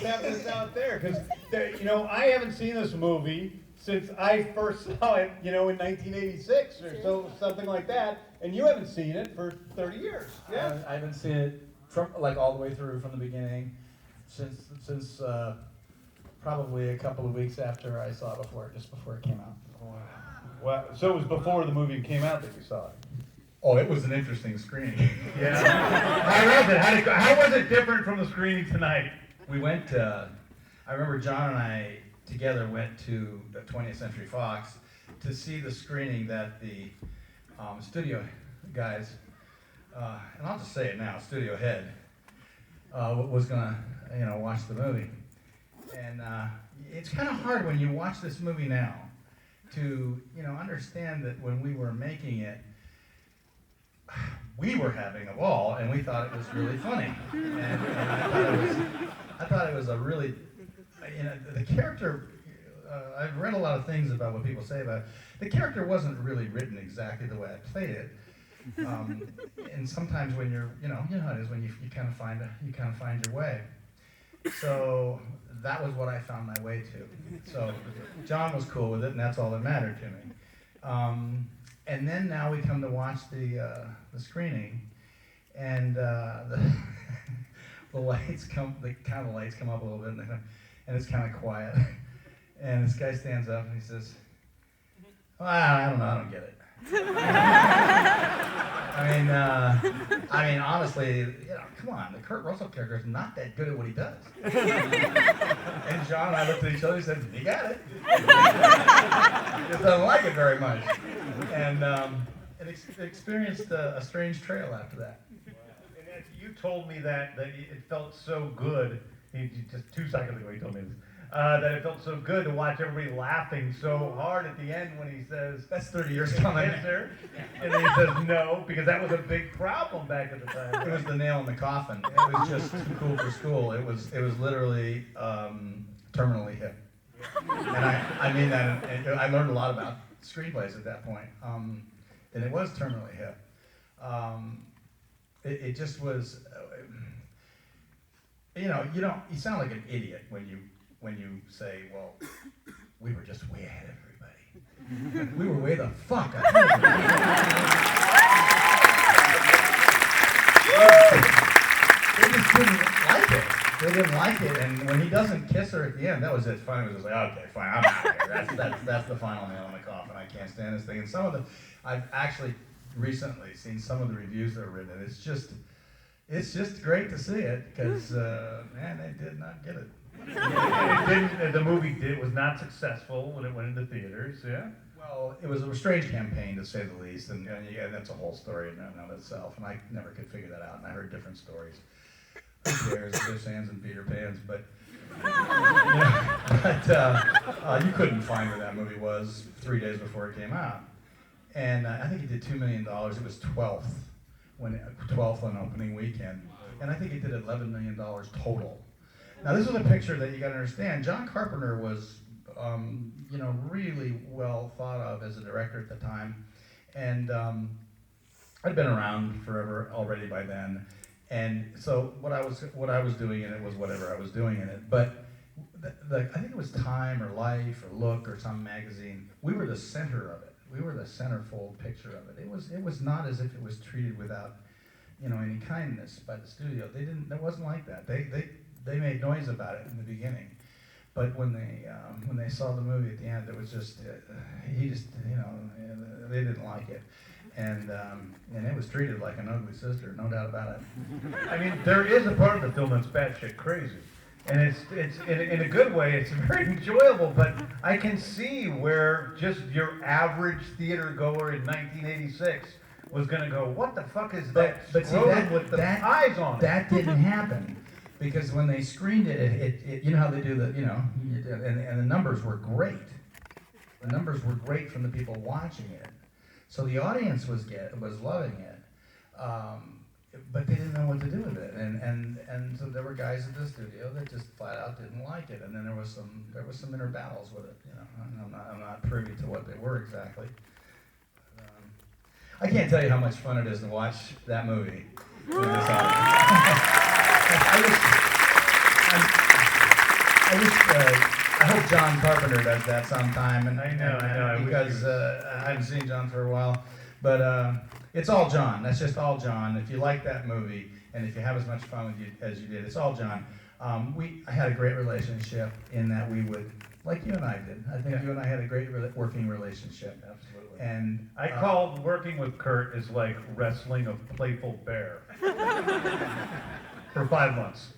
Let's have this out there, because I haven't seen this movie since I first saw it, in 1986 or so, something like that, and you haven't seen it for 30 years. Yeah, I haven't seen it from all the way through from the beginning since probably a couple of weeks after I saw it just before it came out. Wow. So it was before the movie came out that you saw it. Oh, it was an interesting screening. Yeah. How was it? How was it different from the screening tonight? We went to, I remember John and I together went to the 20th Century Fox to see the screening that the studio guys, and I'll just say it now, studio head, was gonna, watch the movie. And it's kind of hard when you watch this movie now to, understand that when we were making it, we were having a ball, and we thought it was really funny. And I thought it was a really, the character. I've read a lot of things about what people say about it. The character wasn't really written exactly the way I played it. And sometimes when you're, you know how it is when you kind of find your way. So that was what I found my way to. So John was cool with it, and that's all that mattered to me. And then now we come to watch the screening, and the lights come up a little bit, and it's kind of quiet. And this guy stands up and he says, well, I don't know, I don't get it. I mean, honestly, come on, the Kurt Russell character is not that good at what he does. And John and I looked at each other and said, you got it. He just doesn't like it very much. And it experienced a strange trail after that. And you told me that it felt so good, just 2 seconds ago he told me this, that it felt so good to watch everybody laughing so hard at the end when he says, that's 30 years coming. Yes, sir. And then he says no, because that was a big problem back at the time. It was the nail in the coffin. It was just too cool for school. It was literally terminally hip. And I mean that, and I learned a lot about screenplays at that point. And it was terminally hip. It just was, you sound like an idiot when you say, well, we were just way ahead of everybody. We were way the fuck ahead of everybody. They just didn't like it. They didn't like it, and when he doesn't kiss her at the end, that was it. Finally, it was just like, okay, fine, I'm out of here. That's the final nail in the coffin. I can't stand this thing. And I've actually recently seen some of the reviews that are written, and it's just great to see it, because, man, they did not get it. The movie was not successful when it went into theaters, yeah? Well, it was a strange campaign, to say the least, and that's a whole story in and of itself, and I never could figure that out, and I heard different stories. Who cares? There's Sands and Peter Pans, but you couldn't find where that movie was 3 days before it came out. And I think it did $2 million. It was 12th on opening weekend. And I think it did $11 million total. Now, this is a picture that you got to understand. John Carpenter was, really well thought of as a director at the time. And I'd been around forever already by then. And so what I was doing in it was whatever I was doing in it. But I think it was Time or Life or Look or some magazine. We were the center of it. We were the centerfold picture of it. It was not as if it was treated without, any kindness by the studio. It wasn't like that. They made noise about it in the beginning, but when they saw the movie at the end, it was just they didn't like it, and it was treated like an ugly sister, no doubt about it. I mean, there is a part of the film that's batshit crazy. And it's in a good way, it's very enjoyable, but I can see where just your average theater goer in 1986 was going to go, what the fuck is that scrotum with the eyes on it? That didn't happen, because when they screened it, you know how they do and the numbers were great. The numbers were great from the people watching it. So the audience was loving it. But they didn't know what to do with it, and so there were guys at the studio that just flat out didn't like it, and then there was some inner battles with it. I'm not privy to what they were exactly. I can't tell you how much fun it is to watch that movie. I hope John Carpenter does that sometime. And, I know, I wish because he was. I haven't seen John for a while. But it's all John. That's just all John. If you like that movie, and if you have as much fun with you as you did, it's all John. I had a great relationship in that we would, like you and I did. I think Yeah. you and I had a great working relationship. Absolutely. And I called working with Kurt is like wrestling a playful bear for 5 months.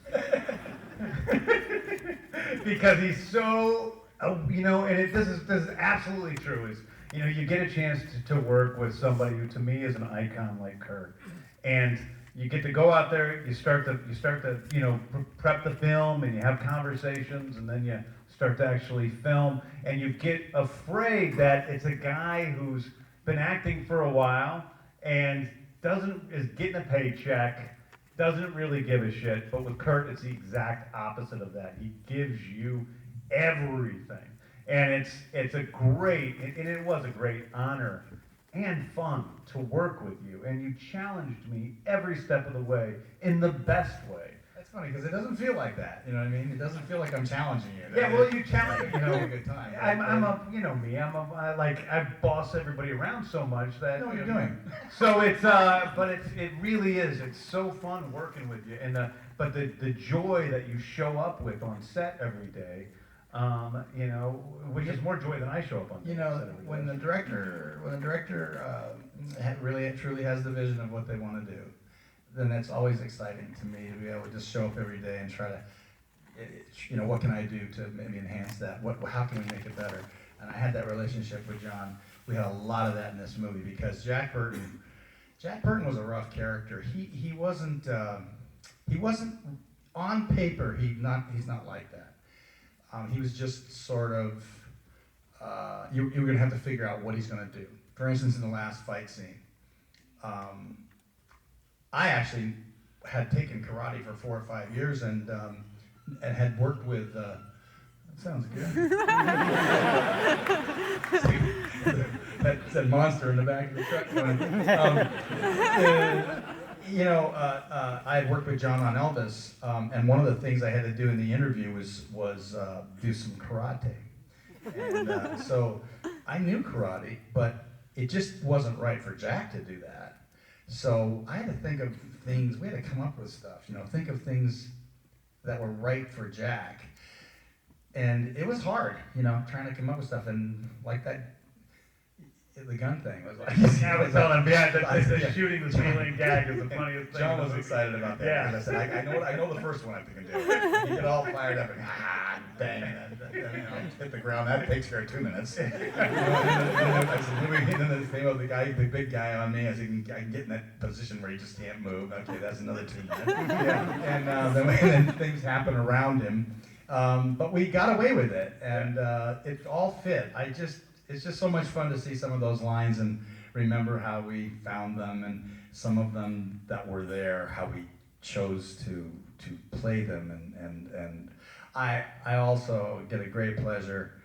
Because he's so, and this is absolutely true. Is you get a chance to work with somebody who to me is an icon like Kurt, and you get to go out there. You start to prep the film, and you have conversations, and then you start to actually film, and you get afraid that it's a guy who's been acting for a while and is getting a paycheck. Doesn't really give a shit, but with Kurt, it's the exact opposite of that. He gives you everything, and it's a great, and it was a great honor and fun to work with you, and you challenged me every step of the way in the best way. that's funny because it doesn't feel like that. You know what I mean? It doesn't feel like I'm challenging you. Yeah, well, you challenge, Having a good time. I boss everybody around so much that. I know what you're doing. So it's, but it really is. It's so fun working with you, and but the joy that you show up with on set every day, which is more joy than I show up on set every day. When the director really truly has the vision of what they want to do, then that's always exciting to me to be able to just show up every day and try to, what can I do to maybe enhance that? How can we make it better? And I had that relationship with John. We had a lot of that in this movie because Jack Burton was a rough character. He wasn't on paper. He's not like that. He was just sort of. You were gonna have to figure out what he's gonna do. For instance, in the last fight scene, I actually had taken karate for 4 or 5 years and had worked with. That sounds good. that monster in the back of the truck. I had worked with John on Elvis, and one of the things I had to do in the interview was do some karate, and so I knew karate, but it just wasn't right for Jack to do that. So I had to think of things. We had to come up with stuff, think of things that were right for Jack. And it was hard, trying to come up with stuff. And like that, the gun thing was like. I was telling him, the shooting the ceiling gag is the funniest thing. John was excited about that. Yeah. Because I said, I know the first one I can do. You get all fired up and bang, and hit the ground. That takes care of 2 minutes. And then the big guy on me, I can get in that position where he just can't move. Okay, that's another 2 minutes. Yeah. And then things happen around him. But we got away with it, and it all fit. It's just so much fun to see some of those lines and remember how we found them, and some of them that were there, how we chose to play them, and I also get a great pleasure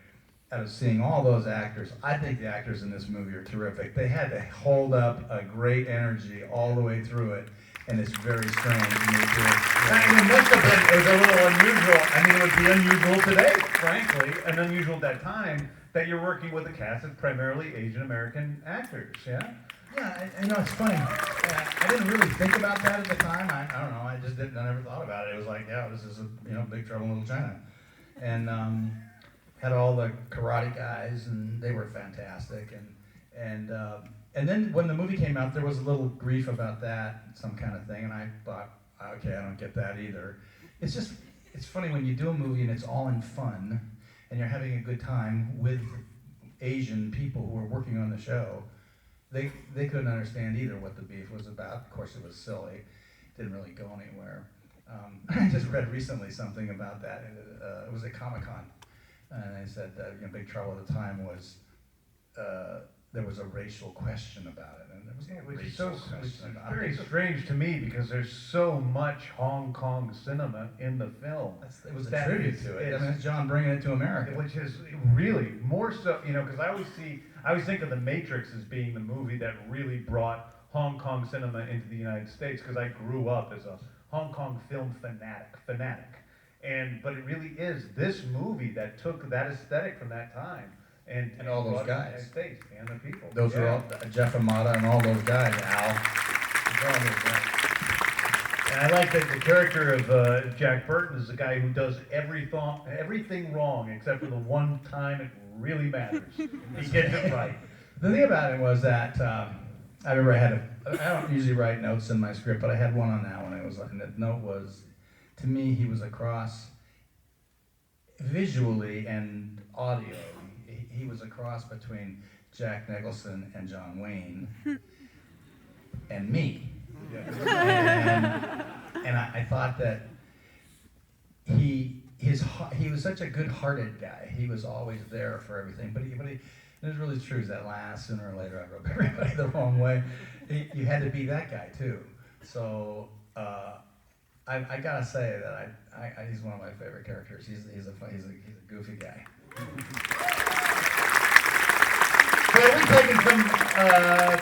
out of seeing all those actors. I think the actors in this movie are terrific. They had to hold up a great energy all the way through it. And it's very strange. It must have been, it was a little unusual. I mean, it would be unusual today, frankly, and unusual at that time, that you're working with a cast of primarily Asian American actors, yeah? Yeah, it's funny. I didn't really think about that at the time. I don't know, I never thought about it. It was like, yeah, this is Big Trouble in Little China. And had all the karate guys, and they were fantastic. And then when the movie came out, there was a little grief about that, some kind of thing, and I thought, okay, I don't get that either. It's funny when you do a movie and it's all in fun, and you're having a good time with Asian people who are working on the show. They couldn't understand either what the beef was about. Of course, it was silly. It didn't really go anywhere. I just read recently something about that. It was at Comic-Con, and they said that Big Trouble at the time was. There was a racial question about it, and there was no racial question about it. It's very strange to me because there's so much Hong Kong cinema in the film. It was a tribute to it. I mean, it's John bringing it to America, which is really more so, because I always think of The Matrix as being the movie that really brought Hong Kong cinema into the United States because I grew up as a Hong Kong film fanatic, but it really is this movie that took that aesthetic from that time and all those brought it to the guys. United States and the people. Those are all, Jeff Amata and all those guys, Al. All those guys. And I like that the character of Jack Burton is the guy who does everything wrong except for the one time it really matters. He gets it right. The thing about it was that I remember I don't usually write notes in my script, but I had one on that one. And the note was, to me, he was a cross visually and audio. He was a cross between Jack Nicholson and John Wayne and me. And I thought that he was such a good-hearted guy. He was always there for everything. But it was really true. Is that sooner or later I rubbed everybody the wrong way. You had to be that guy too. So I gotta say that he's one of my favorite characters. He's a goofy guy. So are we taking some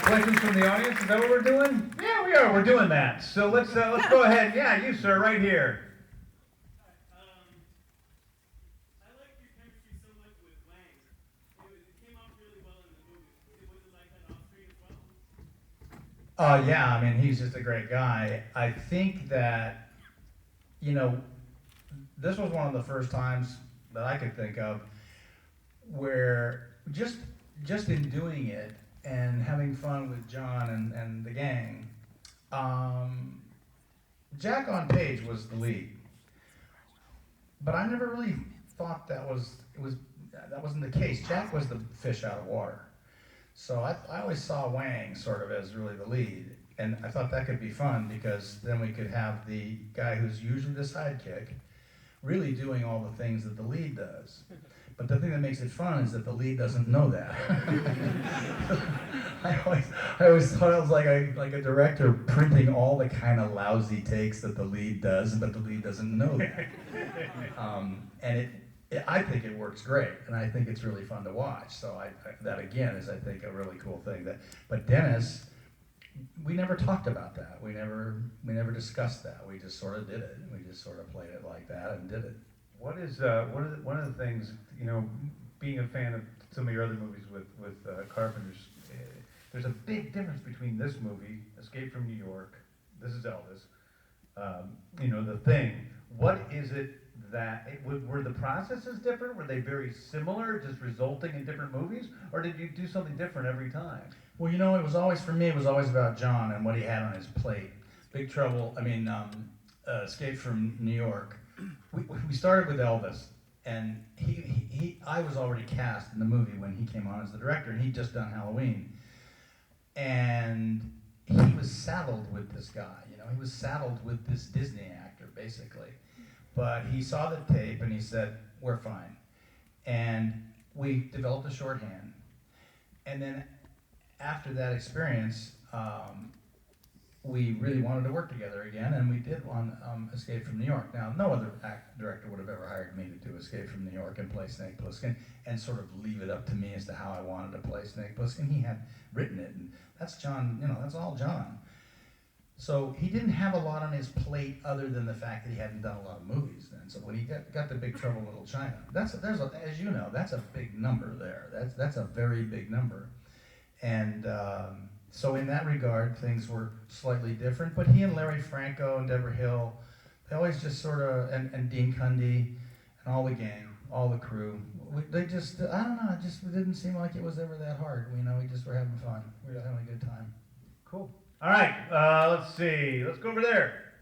questions from the audience? Is that what we're doing? Yeah, we are. We're doing that. So let's go ahead. Yeah, you sir, right here. I like your chemistry so much with Wang. It came off really well in the movie. Was it like that off screen as well? Yeah, I mean, he's just a great guy. I think that, this was one of the first times that I could think of where just in doing it and having fun with John and the gang, Jack on page was the lead. But I never really thought that wasn't the case. Jack was the fish out of water. So I always saw Wang sort of as really the lead. And I thought that could be fun because then we could have the guy who's usually the sidekick really doing all the things that the lead does. But the thing that makes it fun is that the lead doesn't know that. I always thought it was like a director printing all the kind of lousy takes that the lead does, but the lead doesn't know that. I think it works great, and I think it's really fun to watch. So that again is, I think, a really cool thing. But Dennis, we never talked about that. We never discussed that. We just sort of did it. We just sort of played it like that and did it. What is one of the things, being a fan of some of your other movies with Carpenter's, there's a big difference between this movie, Escape from New York, this is Elvis, The Thing. What is it that, were the processes different? Were they very similar, just resulting in different movies? Or did you do something different every time? Well, it was always, for me, it was always about John and what he had on his plate. Escape from New York. We started with Elvis, and I was already cast in the movie when he came on as the director, and he'd just done Halloween. And he was saddled with this guy, he was saddled with this Disney actor, basically. But he saw the tape, and he said, we're fine. And we developed a shorthand. And then after that experience, we really wanted to work together again, and we did on Escape from New York. Now, no other director would have ever hired me to do Escape from New York and play Snake Plissken and sort of leave it up to me as to how I wanted to play Snake Plissken. He had written it, and that's John, that's all John. So he didn't have a lot on his plate other than the fact that he hadn't done a lot of movies then. So when he got the Big Trouble in Little China, as you know, that's a big number there. That's a very big number. And so in that regard, things were slightly different. But he and Larry Franco and Deborah Hill, they always just sort of, and Dean Cundy and all the gang, all the crew, they just, I don't know, it didn't seem like it was ever that hard. We just were having fun. We were having a good time. Cool. All right, let's see. Let's go over there.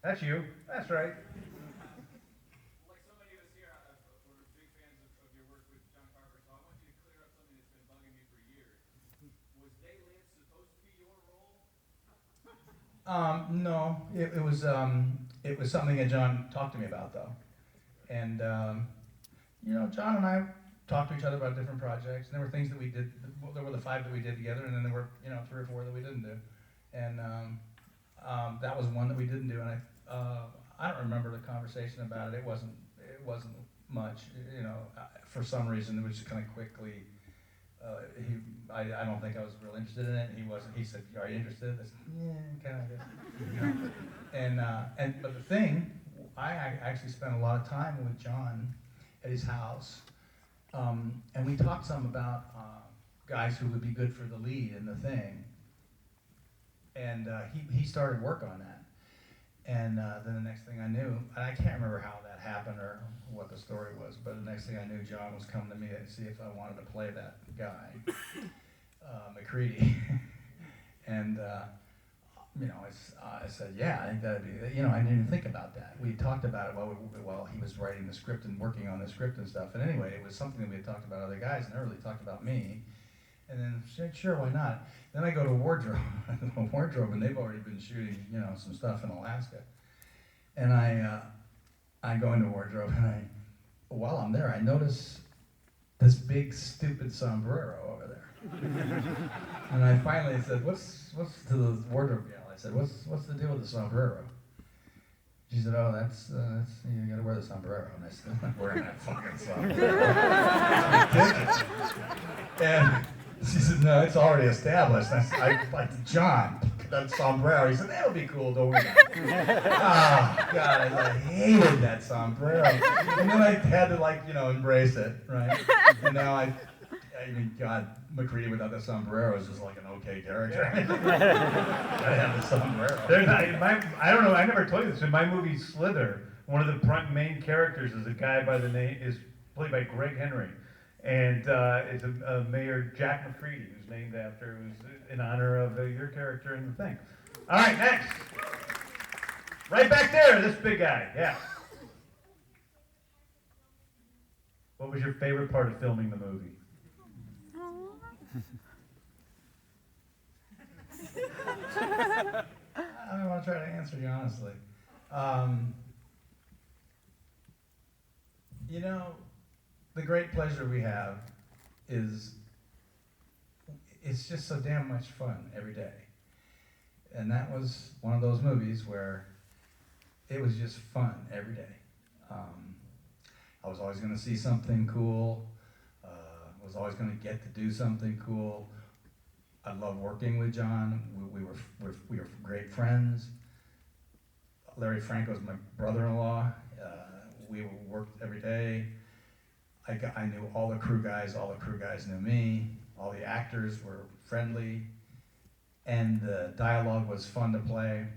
That's you. That's right. Like so many of us here, we're big fans of your work with John Carver, so I want you to clear up something that's been bugging me for years. Was They Live supposed to be your role? No, it was something that John talked to me about, though. And, John and I talked to each other about different projects, and there were things that we did. There were the 5 that we did together, and then there were 3 or 4 that we didn't do. And that was one that we didn't do. And I don't remember the conversation about it. It wasn't much. For some reason, it was just kind of quickly. I don't think I was real interested in it. And he wasn't. He said, "Are you interested?" I said, "Yeah, kind of." But the thing actually spent a lot of time with John at his house, and we talked some about guys who would be good for the lead in the thing. And he started work on that. And then the next thing I knew, and I can't remember how that happened or what the story was, but the next thing I knew, John was coming to me to see if I wanted to play that guy, McCready. And I said, yeah, I think that'd be, I didn't even think about that. We talked about it while he was writing the script and working on the script and stuff. And anyway, it was something that we had talked about other guys, and never really talked about me. And then said, sure, why not? Then I go to Wardrobe, and they've already been shooting, some stuff in Alaska. And I go into Wardrobe, and while I'm there, I notice this big stupid sombrero over there. And I finally said, what's to the Wardrobe gal? I said, what's the deal with the sombrero? She said, oh, that's you gotta wear the sombrero. And I said, I'm not wearing that fucking sombrero. And she said, no, it's already established. And I like, John, that sombrero. He said, that'll be cool, don't worry. Oh, God, I hated that sombrero. And then I had to, embrace it, right? And now I mean, God, McCready without the sombrero is just like an okay character. Gotta have the sombrero. I don't know, I never told you this. In my movie Slither, one of the main characters is a guy by the name, is played by Greg Henry. And it's a Mayor Jack McCready, who's named after, who's in honor of your character in the thing. All right, next. Right back there, this big guy, yeah. What was your favorite part of filming the movie? I want to try to answer you honestly. The great pleasure we have is it's just so damn much fun every day. And that was one of those movies where it was just fun every day. I was always going to see something cool. I was always going to get to do something cool. I love working with John. We were great friends. Larry Franco was my brother-in-law. We worked every day. I knew all the crew guys. All the crew guys knew me. All the actors were friendly, and the dialogue was fun to play.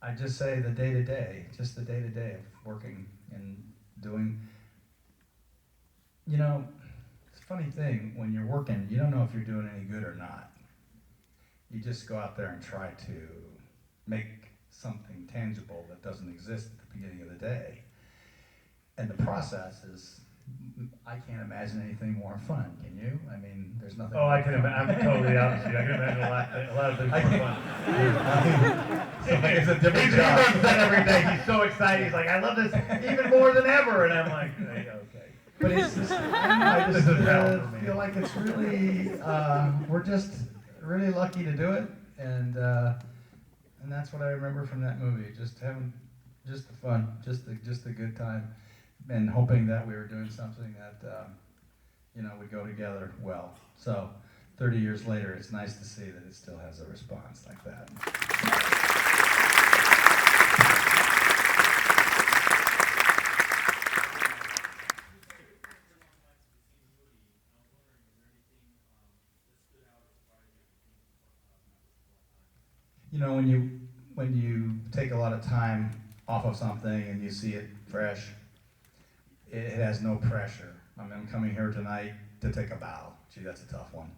I just say the day-to-day, just the day-to-day of working and doing. It's a funny thing, when you're working, you don't know if you're doing any good or not. You just go out there and try to make something tangible that doesn't exist at the beginning of the day. And the process is, I can't imagine anything more fun, can you? I mean, there's nothing. Oh, I can imagine. I'm totally opposite. I can imagine a lot of things more fun. It's a different He job. runs that every day. He's so excited. He's like, I love this even more than ever. And I'm like, hey, okay. But it's just, I just feel like it's really, we're just really lucky to do it, and that's what I remember from that movie. Just having, just the fun, just a good time, and hoping that we were doing something that, would go together well. So, 30 years later, it's nice to see that it still has a response like that. When you take a lot of time off of something and you see it fresh, it has no pressure. I mean, I'm coming here tonight to take a bow. Gee, that's a tough one.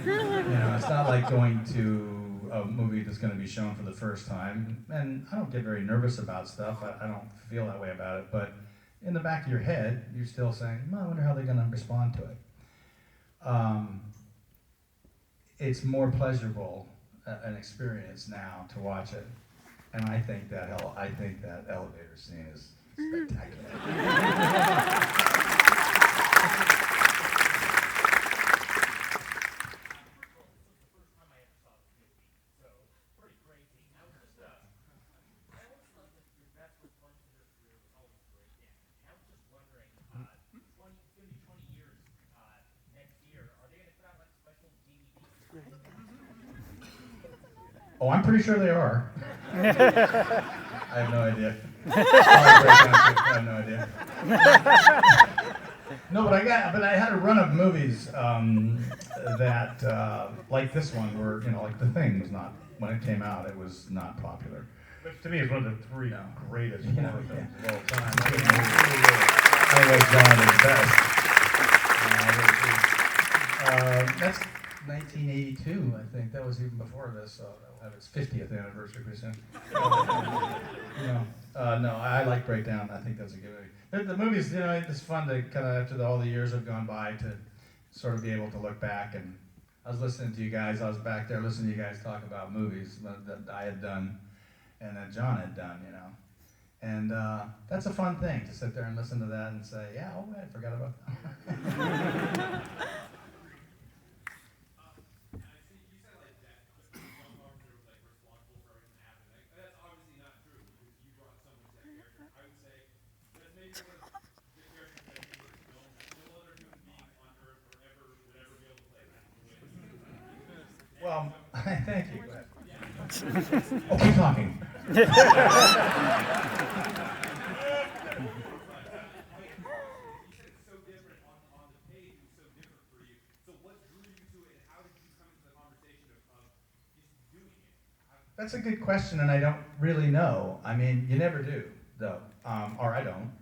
It's not like going to a movie that's going to be shown for the first time. And I don't get very nervous about stuff. I don't feel that way about it. But in the back of your head, you're still saying, I wonder how they're going to respond to it. It's more pleasurable an experience now to watch it, and I think that elevator scene is spectacular. Oh, I'm pretty sure they are. I have no idea. I have no idea. No, but I had a run of movies that, like this one, where like The Thing was not, when it came out, it was not popular. Which to me is one of the three greatest horror films of all time. I like John is best. That's 1982, I think. That was even before this, so that'll have its 50th anniversary pretty soon. No, I like Breakdown. I think that's a good movie. The movies, it's fun to kind of, after all the years have gone by, to sort of be able to look back. And I was listening to you guys. I was back there listening to you guys talk about movies that I had done and that John had done, And that's a fun thing, to sit there and listen to that and say, yeah, oh, I forgot about that. Well, thank you. Oh, keep talking. That's a good question, and I don't really know. I mean, you never do, though, or I don't.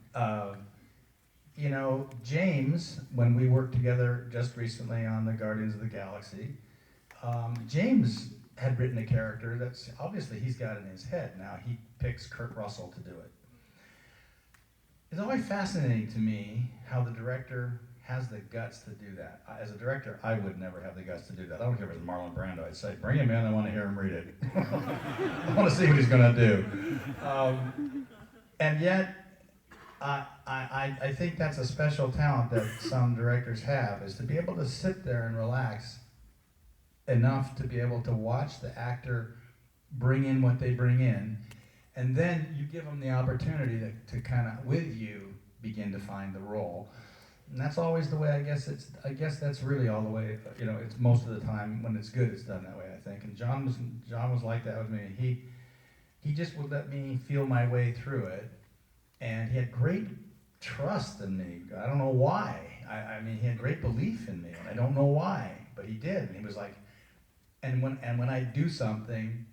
James, when we worked together just recently on the Guardians of the Galaxy, James had written a character that's obviously he's got in his head. Now he picks Kurt Russell to do it. It's always fascinating to me how the director has the guts to do that. As a director, I would never have the guts to do that. I don't care if it was Marlon Brando. I'd say, bring him in, I want to hear him read it. I want to see what he's going to do. And yet, I think that's a special talent that some directors have, is to be able to sit there and relax enough to be able to watch the actor bring in what they bring in, and then you give them the opportunity to kind of, with you, begin to find the role. And that's always the way, I guess that's really all the way, it's most of the time when it's good, it's done that way, I think. And John was like that with me. He just would let me feel my way through it, and he had great trust in me. I don't know why. I mean, he had great belief in me, and I don't know why, but he did. And he was like, and when I do something,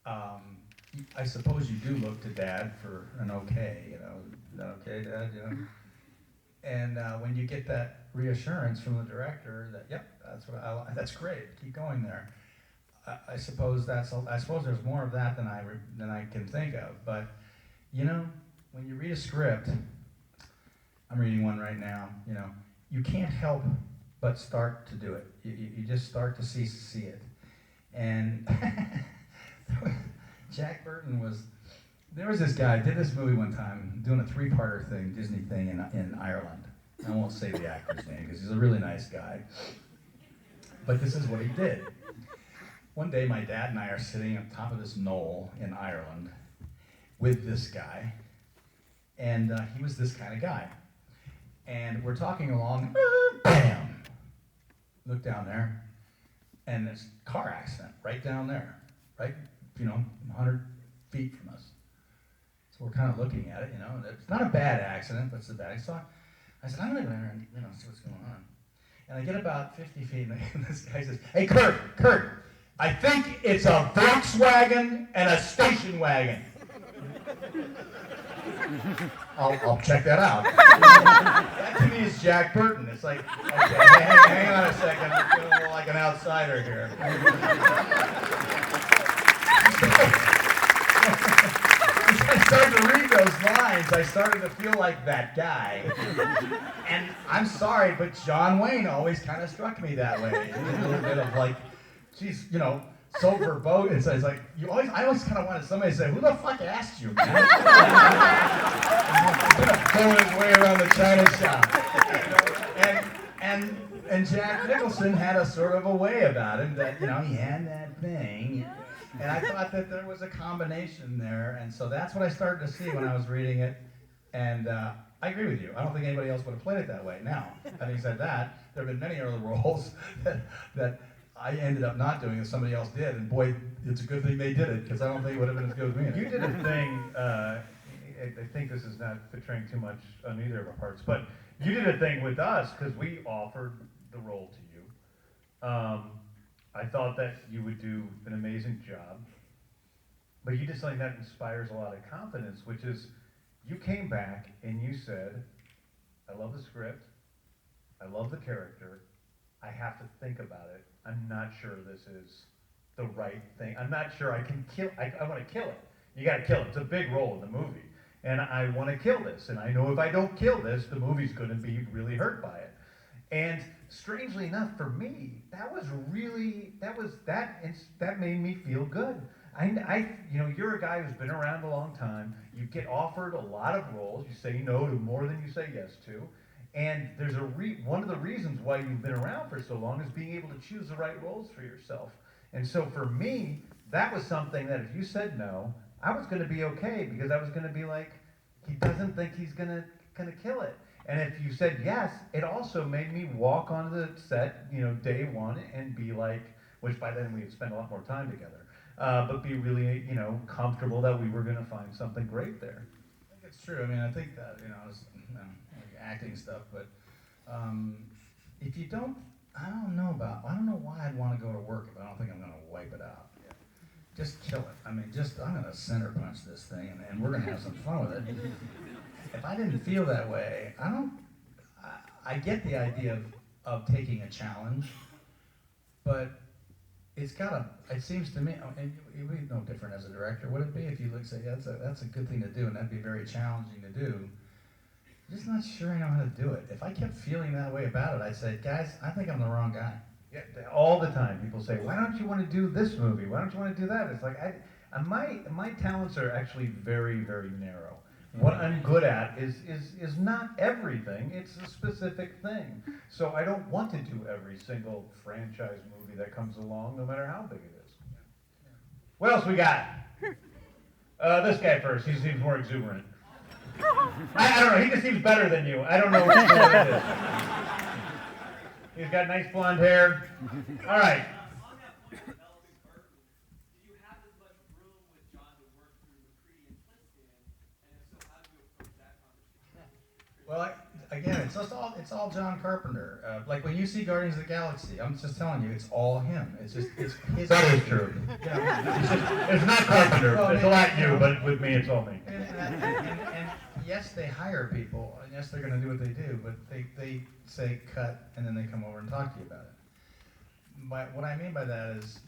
I suppose you do look to Dad for an okay, is that okay, Dad, And when you get that reassurance from the director that, yep, that's great, keep going there. I suppose there's more of that than I can think of. But when you read a script, I'm reading one right now. You can't help but start to do it. You just start to see it. And Jack Burton there was this guy, did this movie one time, doing a 3-parter thing, Disney thing in Ireland. I won't say the actor's name because he's a really nice guy. But this is what he did. One day my dad and I are sitting on top of this knoll in Ireland with this guy. And he was this kind of guy. And we're talking along, bam! Look down there. And there's a car accident right down there, right, 100 feet from us. So we're kind of looking at it, It's not a bad accident, but it's a bad. So I said, I'm going to go in there and see what's going on. And I get about 50 feet, and this guy says, hey, Kurt, I think it's a Volkswagen and a station wagon. I'll check that out. That to me is Jack Burton. It's like, okay, hang on a second. I'm feeling a little like an outsider here. As I started to read those lines, I started to feel like that guy. And I'm sorry, but John Wayne always kind of struck me that way. A little bit of like, geez, so verboten. It's like I always kind of wanted somebody to say, "Who the fuck asked you, man?" Going his way around the china shop, and Jack Nicholson had a sort of a way about him that he had that thing, and I thought that there was a combination there, and so that's what I started to see when I was reading it, and I agree with you. I don't think anybody else would have played it that way. Now, having said that, there have been many other roles that I ended up not doing as somebody else did, and boy, it's a good thing they did it, because I don't think it would have been as good as me. You did a thing, I think this is not portraying too much on either of our parts, but you did a thing with us because we offered the role to you. I thought that you would do an amazing job, but you did something that inspires a lot of confidence, which is you came back and you said, I love the script, I love the character, I have to think about it, I'm not sure this is the right thing, I'm not sure I can kill, I want to kill it. You got to kill it. It's a big role in the movie. And I want to kill this. And I know if I don't kill this, the movie's going to be really hurt by it. And strangely enough, for me, that made me feel good. You're a guy who's been around a long time. You get offered a lot of roles. You say no to more than you say yes to. And there's one of the reasons why you've been around for so long is being able to choose the right roles for yourself. And so for me, that was something that if you said no, I was going to be okay, because I was going to be like, he doesn't think he's going to kill it. And if you said yes, it also made me walk onto the set, day one and be like, which by then we had spent a lot more time together, but be really, comfortable that we were going to find something great there. I think it's true. I mean, I think that, it's, like acting stuff, but if you don't, I don't know why I'd want to go to work if I don't think I'm going to wipe it out. Just kill it. I mean, I'm going to center punch this thing, and we're going to have some fun with it. If I didn't feel that way, I get the idea of taking a challenge, but it seems to me, and it would be no different as a director, would it be, if you look and say, yeah, that's a good thing to do, and that'd be very challenging to do. I'm just not sure I know how to do it. If I kept feeling that way about it, I'd say, guys, I think I'm the wrong guy. Yeah, all the time people say, why don't you want to do this movie? Why don't you want to do that? It's like, my talents are actually very, very narrow. What I'm good at is not everything. It's a specific thing. So I don't want to do every single franchise movie that comes along, no matter how big it is. What else we got? This guy first. He seems more exuberant. I don't know. He just seems better than you. I don't know what it is. He's got nice blonde hair. All right. On that point of developing characters, did you have as much room with John to work through McCready and Pliskin? And if so, how did you approach that conversation? Well, again, it's all John Carpenter. Like when you see Guardians of the Galaxy, I'm just telling you, it's all him. It's his. That is true. It's not Carpenter. It's a lot you, but with me, it's all me. And yes, they hire people, and yes, they're going to do what they do, but they say cut, and then they come over and talk to you about it. What I mean by that is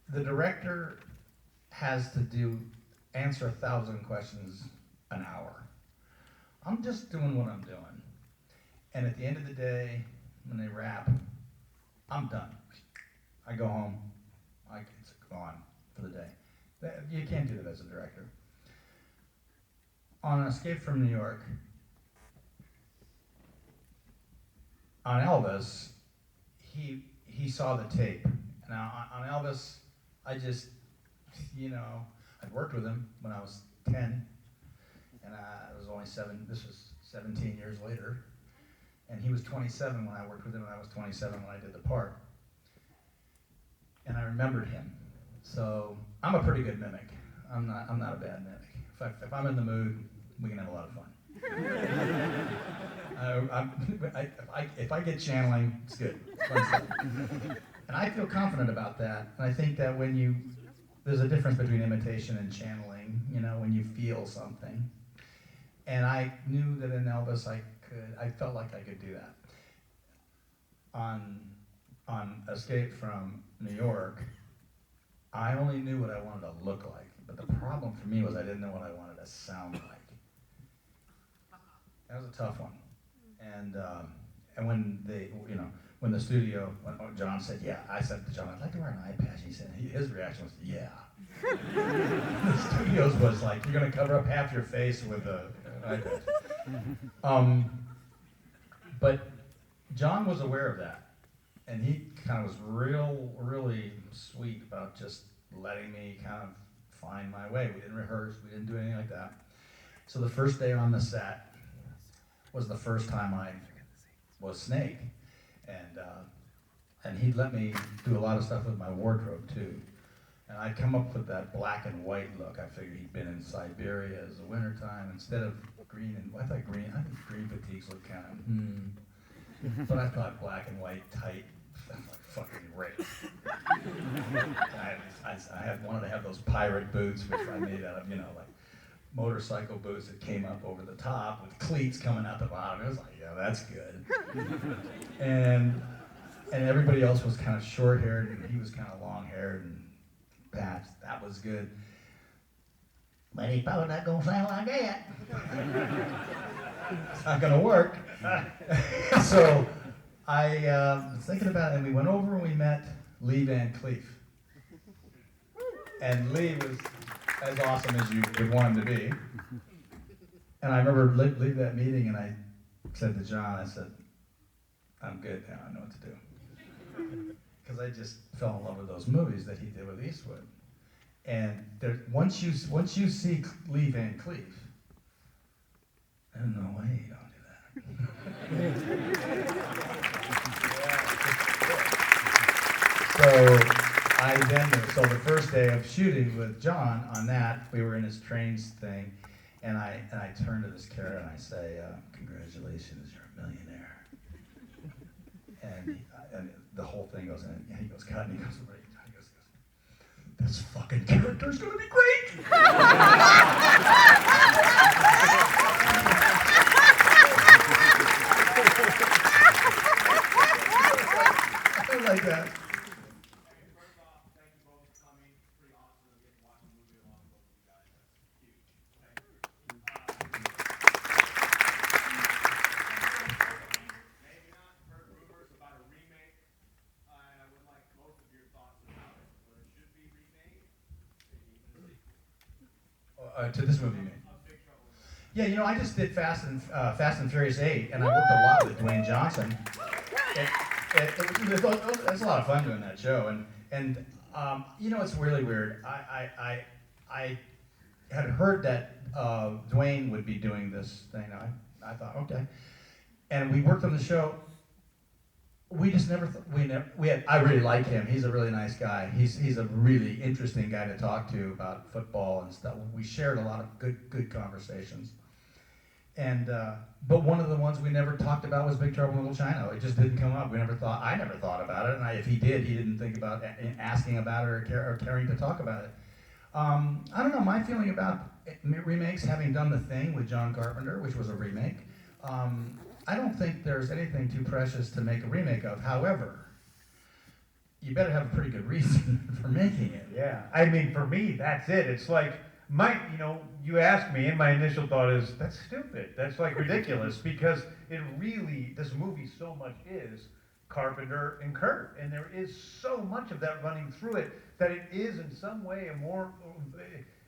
the director has to answer 1,000 questions an hour. I'm just doing what I'm doing. And at the end of the day, when they wrap, I'm done. I go home, it's gone for the day. You can't do that as a director. On Escape from New York, on Elvis, he saw the tape. Now on Elvis, I just, I'd worked with him when I was 10, and it was only 17 years later, and he was 27 when I worked with him, and I was 27 when I did the part. And I remembered him. So I'm a pretty good mimic. I'm not a bad mimic. If I'm in the mood, we can have a lot of fun. If I get channeling, it's good. It's fun stuff. And I feel confident about that. And I think that there's a difference between imitation and channeling, when you feel something. And I knew that in Elvis I felt like I could do that. On Escape from New York, I only knew what I wanted to look like. But the problem for me was I didn't know what I wanted to sound like. That was a tough one. And when when the studio, when John said, yeah, I said to John, I'd like to wear an eye patch. He said, his reaction was, yeah. The studios was like, you're going to cover up half your face with an eye patch. But John was aware of that. And he kind of was really sweet about just letting me kind of find my way. We didn't rehearse, we didn't do anything like that. So the first day on the set was the first time I was Snake. And he'd let me do a lot of stuff with my wardrobe too. And I'd come up with that black and white look. I figured he'd been in Siberia as the wintertime instead of green and, I think green fatigues look kind of, But I thought black and white tight, I'm like fucking great. I wanted to have those pirate boots, which I made out of, like motorcycle boots that came up over the top with cleats coming out the bottom. It was like, yeah, that's good. and everybody else was kind of short-haired, and he was kind of long-haired and patched. That was good. But he's probably not gonna sound like that. It's not gonna work. So I was thinking about it, and we went over and we met Lee Van Cleef. And Lee was as awesome as you would want him to be. And I remember leaving that meeting, and I said to John, I said, I'm good now, I know what to do. Because I just fell in love with those movies that he did with Eastwood. And once you see Lee Van Cleef, there's no way you don't do that. So the first day of shooting with John on that, we were in his trains thing, and I turned to this character and I say, congratulations, you're a millionaire. And the whole thing goes in, and he goes, cut, and he goes, right, he goes, this fucking character's gonna be great! I like that. First off, thank you both for coming. Pretty awesome to get to watch a movie along with both of you guys. That's huge. Thank you. Maybe not heard rumors about a remake, and I would like both of your thoughts about it. Whether it should be remade, maybe even a sequel. To this movie, you mean? A Big Trouble in Little China. Yeah, I just did Fast and Furious 8, and I worked a lot with Dwayne Johnson. It was a lot of fun doing that show, and it's really weird. I had heard that Dwayne would be doing this thing. I thought, okay, and we worked on the show. We just never I really like him. He's a really nice guy. He's a really interesting guy to talk to about football and stuff. We shared a lot of good conversations. And but one of the ones we never talked about was Big Trouble in Little China. It just didn't come up. I never thought about it. And if he did, he didn't think about asking about it or caring to talk about it. I don't know. My feeling about remakes, having done The Thing with John Carpenter, which was a remake, I don't think there's anything too precious to make a remake of. However, you better have a pretty good reason for making it. Yeah, I mean, for me, that's it. It's like, you asked me, and my initial thought is, that's stupid. That's like ridiculous, because this movie so much is Carpenter and Kurt, and there is so much of that running through it that it is in some way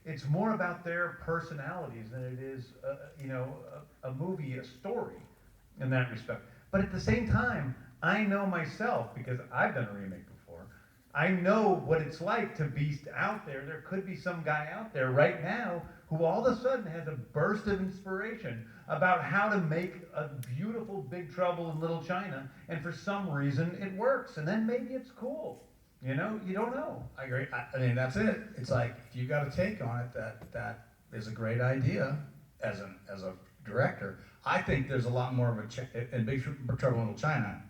it's more about their personalities than it is, a movie, a story in that respect. But at the same time, I know myself, because I've done a remake before, I know what it's like to be out there. There could be some guy out there right now who all of a sudden has a burst of inspiration about how to make a beautiful Big Trouble in Little China, and for some reason it works, and then maybe it's cool. You don't know. I agree. I mean, that's it. It's like, if you got a take on it, that is a great idea as a director. I think there's a lot more of in Big Trouble in Little China,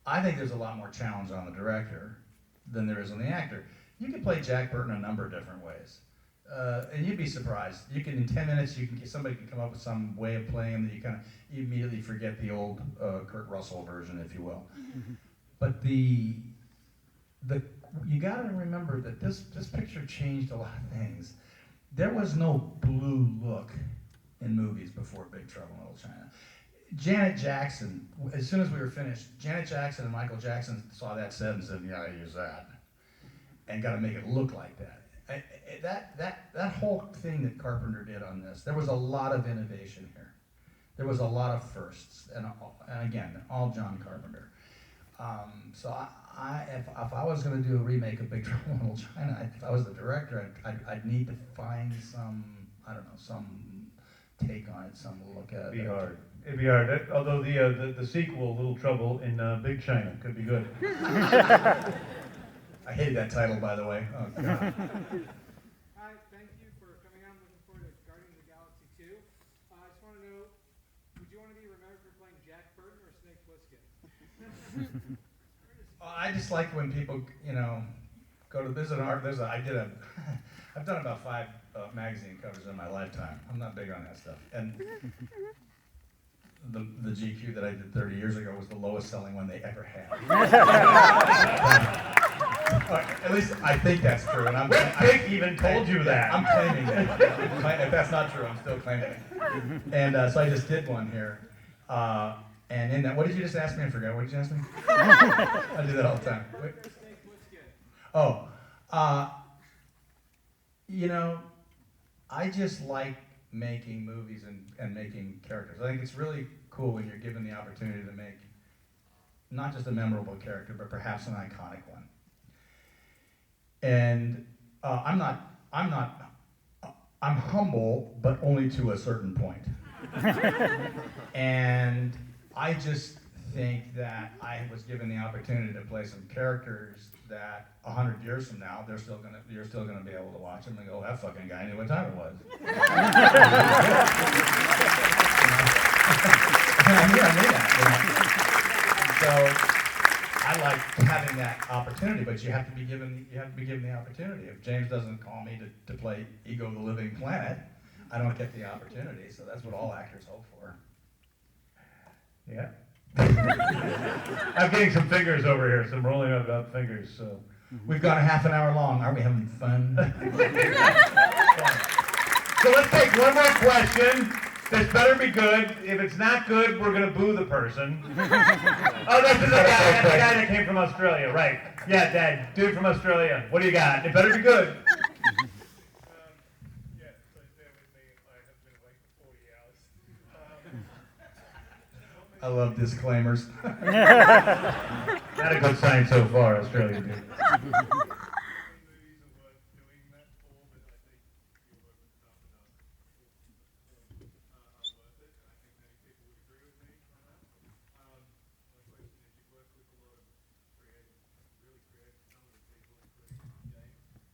I think there's a lot more challenge on the director than there is on the actor. You can play Jack Burton a number of different ways. And you'd be surprised. In 10 minutes, somebody can come up with some way of playing him that you immediately forget the old Kurt Russell version, if you will. But you got to remember that this picture changed a lot of things. There was no blue look in movies before Big Trouble in Little China. Janet Jackson, as soon as we were finished, Janet Jackson and Michael Jackson saw that set and said, "You gotta use that, and gotta make it look like that." That whole thing that Carpenter did on this, there was a lot of innovation here. There was a lot of firsts, and again, all John Carpenter. So if I was going to do a remake of Big Trouble in Little China, if I was the director, I'd need to find some take on it, some look at it. It'd be hard. Although the sequel, Little Trouble in Big China, could be good. I hated that title, by the way. Oh, God. Hi, thank you for coming out. I'm looking forward to Guardians of the Galaxy 2. I just want to know, would you want to be remembered for playing Jack Burton or Snake Plissken? I just like when people, go to visit art. I've done about 5 magazine covers in my lifetime. I'm not big on that stuff. And the GQ that I did 30 years ago was the lowest selling one they ever had. At least I think that's true. And Rick Dick even told you that. I'm claiming that. If that's not true, I'm still claiming it. And so I just did one here. And in that, what did you just ask me? I forgot. What did you ask me? I do that all the time. Wait. Oh, I just like making movies and making characters. I think it's really cool when you're given the opportunity to make not just a memorable character, but perhaps an iconic one. And I'm humble, but only to a certain point. And I just think that I was given the opportunity to play some characters that 100 years from now, you're still gonna be able to watch them and go, that fucking guy knew what time it was. I mean that. So I like having that opportunity, but you have to be given the opportunity. If James doesn't call me to play Ego the Living Planet, I don't get the opportunity. So that's what all actors hope for. Yeah. I'm getting some fingers over here, some rolling about fingers. So we've gone a half an hour long. Are we having fun? So let's take one more question. This better be good. If it's not good, we're gonna boo the person. Oh, that's the guy. That's the guy that came from Australia, right? Yeah, Dad, dude from Australia. What do you got? It better be good. Yeah, so bear with me. I have been awake for 40 hours. I love disclaimers. Not a good sign so far, Australia, dude. Movies are worth doing that for, but I think your work with Tough Enough are worth it, and I think many people would agree with me on that. My question is, you work with a lot of really creative, talented people, including James. What's the best piece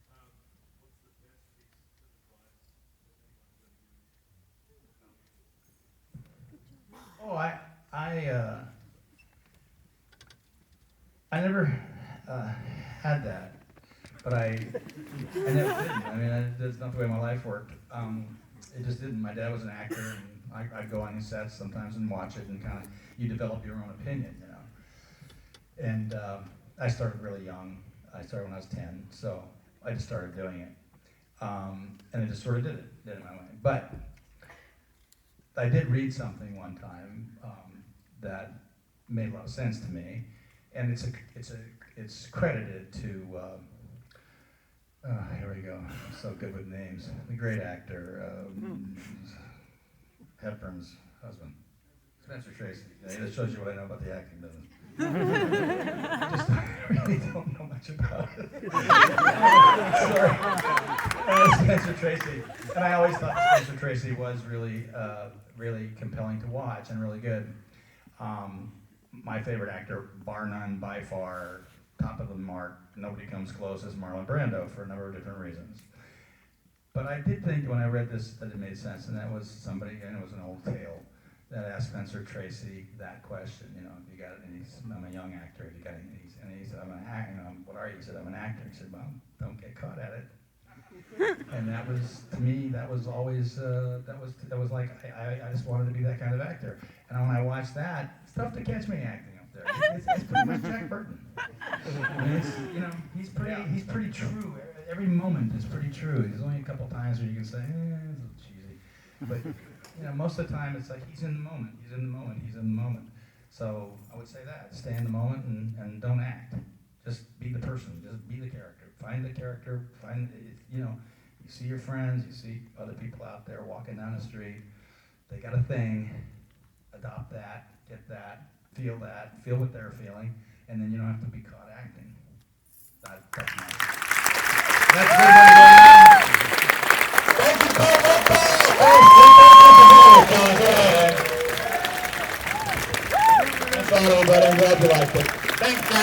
of advice that anyone's going to give you? Oh, I never had that, but I never didn't. I mean, that's not the way my life worked. It just didn't. My dad was an actor, and I'd go on his sets sometimes and watch it, and kind of you develop your own opinion, And I started really young. I started when I was 10, so I just started doing it, and I just sort of did it my way. But I did read something one time that made a lot of sense to me, and it's credited to here we go. I'm so good with names. The great actor Hepburn's husband, Spencer Tracy. Yeah, that shows you what I know about the acting business. Just, I really don't know much about it. Sorry. Spencer Tracy. And I always thought Spencer Tracy was really, really compelling to watch and really good. My favorite actor, bar none, by far, top of the mark, nobody comes close, is Marlon Brando for a number of different reasons. But I did think when I read this that it made sense, and that was somebody, and it was an old tale, that asked Spencer Tracy that question, if you got it, and I'm a young actor, if you got it, and he said, I'm an actor, what are you? He said, I'm an actor. He said, well, don't get caught at it. And that was, to me, that was always, that was like, I just wanted to be that kind of actor. And when I watched that, it's tough to catch me acting up there. It's pretty much Jack Burton. I mean, he's pretty true. Every moment is pretty true. There's only a couple times where you can say, it's a little cheesy. But, most of the time it's like, he's in the moment. So I would say that, stay in the moment and don't act. Just be the person, just be the character. Find the character, you see your friends, you see other people out there walking down the street, they got a thing, adopt that, get that, feel what they're feeling, and then you don't have to be caught acting. That's my Thank you, Paul. That's all, everybody. I'm glad you liked it. Thanks, guys.